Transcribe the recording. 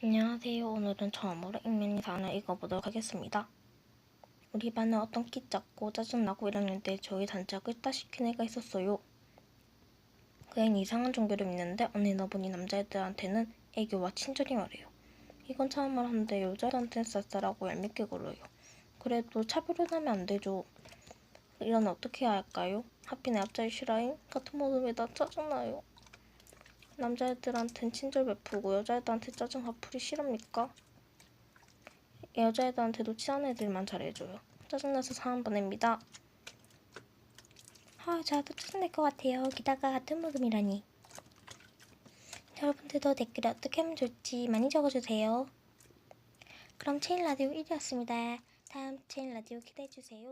안녕하세요. 오늘은 처음으로 익명 사연을 읽어보도록 하겠습니다. 우리 반에 어떤 키 작고 짜증나고 1학년 때 저희 단짝을 따시킨 애가 있었어요. 그 애는 이상한 종교를 믿는데 언니 너분이 남자애들한테는 애교와 친절히 말해요. 이건 참 말하는데 여자애들한테는 쌀쌀하고 얄밉게 굴어요. 그래도 차별을 하면 안 되죠. 이러면 어떻게 해야 할까요? 하필 내 앞자리 싫어잉? 같은 모습이다 짜증나요. 남자애들한텐 친절 베푸고 여자애들한테 짜증 화풀이 싫습니까? 여자애들한테도 친한 애들만 잘해줘요. 짜증나서 사연 보냅니다. 저도 짜증날 것 같아요. 게다가 같은 모금이라니. 여러분들도 댓글에 어떻게 하면 좋을지 많이 적어주세요. 그럼 체인 라디오 1위였습니다. 다음 체인 라디오 기대해주세요.